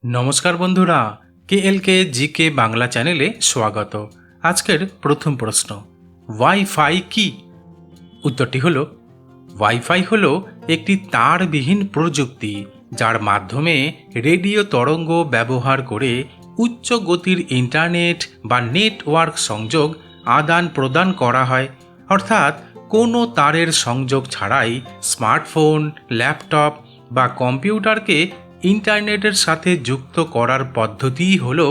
নমস্কার বন্ধুরা, কেএলকে জিকে বাংলা চ্যানেলে স্বাগত। আজকের প্রথম প্রশ্ন, ওয়াইফাই কি? উত্তরটি হলো, ওয়াইফাই হলো একটি তারবিহীন প্রযুক্তি যার মাধ্যমে রেডিও তরঙ্গ ব্যবহার করে উচ্চ গতির ইন্টারনেট বা নেটওয়ার্ক সংযোগ আদান প্রদান করা হয়। অর্থাৎ কোনো তারের সংযোগ ছাড়াই স্মার্টফোন, ল্যাপটপ বা কম্পিউটারকে ইন্টারনেটের সাথে যুক্ত করার পদ্ধতিই হলো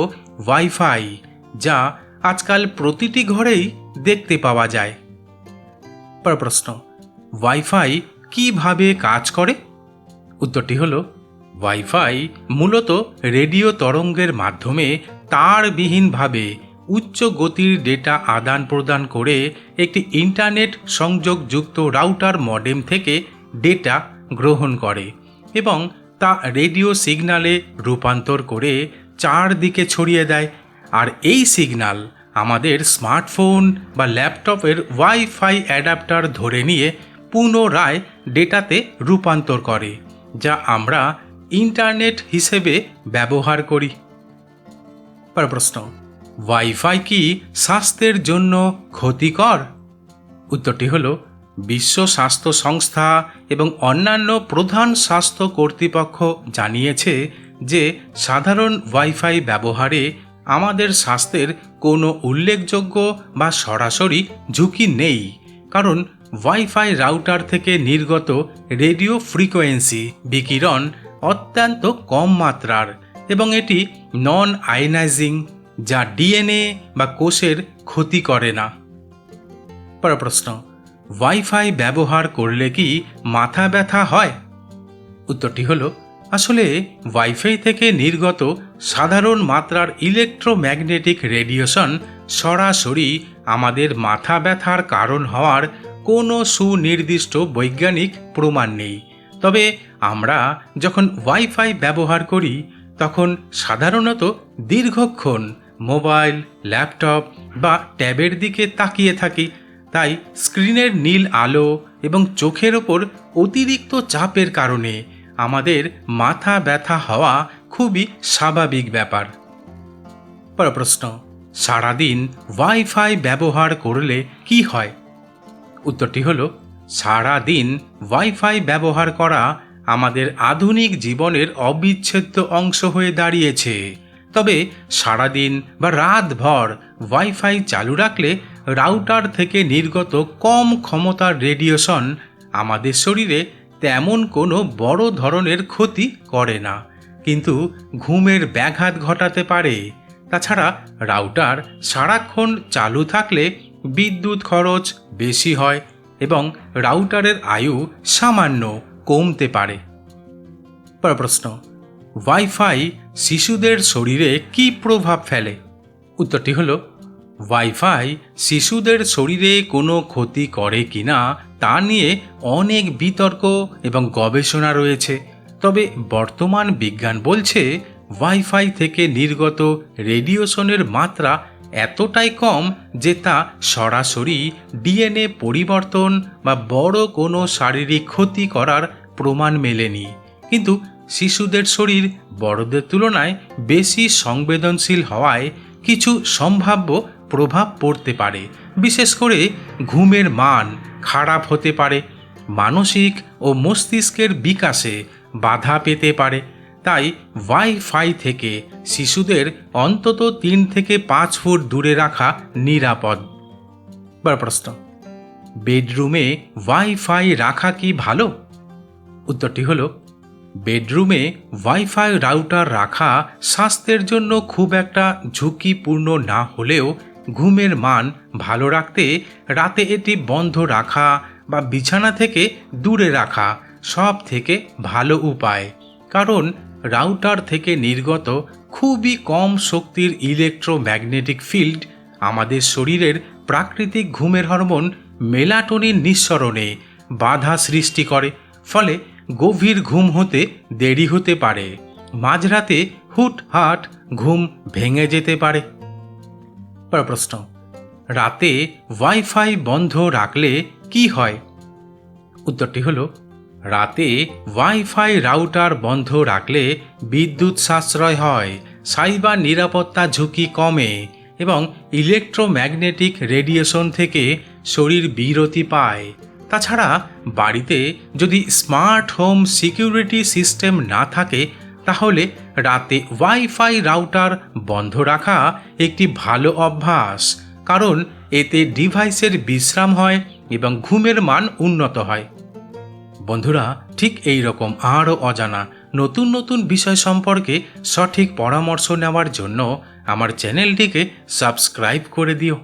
ওয়াইফাই, যা আজকাল প্রতিটি ঘরেই দেখতে পাওয়া যায়। পরের প্রশ্ন, ওয়াইফাই কিভাবে কাজ করে? উত্তরটি হলো, ওয়াইফাই মূলত রেডিও তরঙ্গের মাধ্যমে তারবিহীনভাবে উচ্চ গতির ডেটা আদান প্রদান করে একটি ইন্টারনেট সংযোগযুক্ত রাউটার মডেম থেকে ডেটা গ্রহণ করে এবং তা রেডিও সিগন্যালে রূপান্তর করে চারদিকে ছড়িয়ে দেয়। আর এই সিগন্যাল আমাদের স্মার্টফোন বা ল্যাপটপের ওয়াইফাই অ্যাডাপ্টার ধরে নিয়ে পুনরায় ডেটাতে রূপান্তর করে, যা আমরা ইন্টারনেট হিসেবে ব্যবহার করি। পরের প্রশ্ন, ওয়াইফাই কি স্বাস্থ্যের জন্য ক্ষতিকর? উত্তরটি হলো, বিশ্ব স্বাস্থ্য সংস্থা এবং অন্যান্য প্রধান স্বাস্থ্য কর্তৃপক্ষ জানিয়েছে যে সাধারণ ওয়াইফাই ব্যবহারে আমাদের স্বাস্থ্যের কোনো উল্লেখযোগ্য বা সরাসরি ঝুঁকি নেই, কারণ ওয়াইফাই রাউটার থেকে নির্গত রেডিও ফ্রিকোয়েন্সি বিকিরণ অত্যন্ত কম মাত্রার এবং এটি নন আয়নাইজিং, যা ডিএনএ বা কোষের ক্ষতি করে না। পরের প্রশ্ন, ওয়াইফাই ব্যবহার করলে কি মাথা ব্যথা হয়? উত্তরটি হলো, আসলে ওয়াইফাই থেকে নির্গত সাধারণ মাত্রার ইলেকট্রোম্যাগনেটিক রেডিয়েশন সরাসরি আমাদের মাথা ব্যথার কারণ হওয়ার কোনো সুনির্দিষ্ট বৈজ্ঞানিক প্রমাণ নেই। তবে আমরা যখন ওয়াইফাই ব্যবহার করি তখন সাধারণত দীর্ঘক্ষণ মোবাইল, ল্যাপটপ বা ট্যাবের দিকে তাকিয়ে থাকি, তাই স্ক্রিনের নীল আলো এবং চোখের ওপর অতিরিক্ত চাপের কারণে আমাদের মাথা ব্যথা হওয়া খুবই স্বাভাবিক ব্যাপার। পরের প্রশ্ন, সারাদিন ওয়াইফাই ব্যবহার করলে কি হয়? উত্তরটি হলো, সারাদিন ওয়াইফাই ব্যবহার করা আমাদের আধুনিক জীবনের অবিচ্ছেদ্য অংশ হয়ে দাঁড়িয়েছে। তবে সারাদিন বা রাতভর ওয়াইফাই চালু রাখলে রাউটার থেকে নির্গত কম ক্ষমতার রেডিয়েশন আমাদের শরীরে তেমন কোনো বড় ধরনের ক্ষতি করে না, কিন্তু ঘুমের ব্যাঘাত ঘটাতে পারে। তাছাড়া রাউটার সারাক্ষণ চালু থাকলে বিদ্যুৎ খরচ বেশি হয় এবং রাউটারের আয়ু সামান্য কমতে পারে। পরের প্রশ্ন, ওয়াইফাই শিশুদের শরীরে কি প্রভাব ফেলে? উত্তরটি হলো, ওয়াইফাই শিশুদের শরীরে কোনো ক্ষতি করে কিনা তা নিয়ে অনেক বিতর্ক এবং গবেষণা রয়েছে। তবে বর্তমান বিজ্ঞান বলছে ওয়াইফাই থেকে নির্গত রেডিয়েশনের মাত্রা এতটাই কম যে তা সরাসরি ডিএনএ পরিবর্তন বা বড় কোনো শারীরিক ক্ষতি করার প্রমাণ মেলেনি। কিন্তু শিশুদের শরীর বড়দের তুলনায় বেশি সংবেদনশীল হওয়ায় কিছু সম্ভাব্য প্রভাব পড়তে পারে। বিশেষ করে ঘুমের মান খারাপ হতে পারে, মানসিক ও মস্তিষ্কের বিকাশে বাধা পেতে পারে। তাই ওয়াইফাই থেকে শিশুদের অন্তত 3 থেকে 5 ফুট দূরে রাখা নিরাপদ। বড় প্রশ্ন, বেডরুমে ওয়াইফাই রাখা কি ভালো? উত্তরটি হলো, বেডরুমে ওয়াইফাই রাউটার রাখা স্বাস্থ্যের জন্য খুব একটা ঝুঁকিপূর্ণ না হলেও ঘুমের মান ভালো রাখতে রাতে এটি বন্ধ রাখা বা বিছানা থেকে দূরে রাখা সব থেকে ভালো উপায়, কারণ রাউটার থেকে নির্গত খুবই কম শক্তির ইলেকট্রোম্যাগনেটিক ফিল্ড আমাদের শরীরের প্রাকৃতিক ঘুমের হরমোন মেলাটোনিন নিঃসরণে বাধা সৃষ্টি করে। ফলে গভীর ঘুম হতে দেরি হতে পারে, মাঝরাতে হুটহাট ঘুম ভেঙে যেতে পারে। পরের প্রশ্ন, রাতে ওয়াইফাই বন্ধ রাখলে কি হয়? উত্তরটি হলো, রাতে ওয়াইফাই রাউটার বন্ধ রাখলে বিদ্যুৎ সাশ্রয় হয়, সাইবার নিরাপত্তা ঝুঁকি কমে এবং ইলেকট্রোম্যাগনেটিক রেডিয়েশন থেকে শরীর বিরতি পায়। তাছাড়া বাড়িতে যদি স্মার্ট হোম সিকিউরিটি সিস্টেম না থাকে তাহলে রাতে ওয়াইফাই রাউটার বন্ধ রাখা একটি ভালো অভ্যাস, কারণ এতে ডিভাইসের বিশ্রাম হয় এবং ঘুমের মান উন্নত হয়। বন্ধুরা, ঠিক এই রকম আরও অজানা নতুন নতুন বিষয় সম্পর্কে সঠিক পরামর্শ নেওয়ার জন্য আমার চ্যানেলটিকে সাবস্ক্রাইব করে দিও।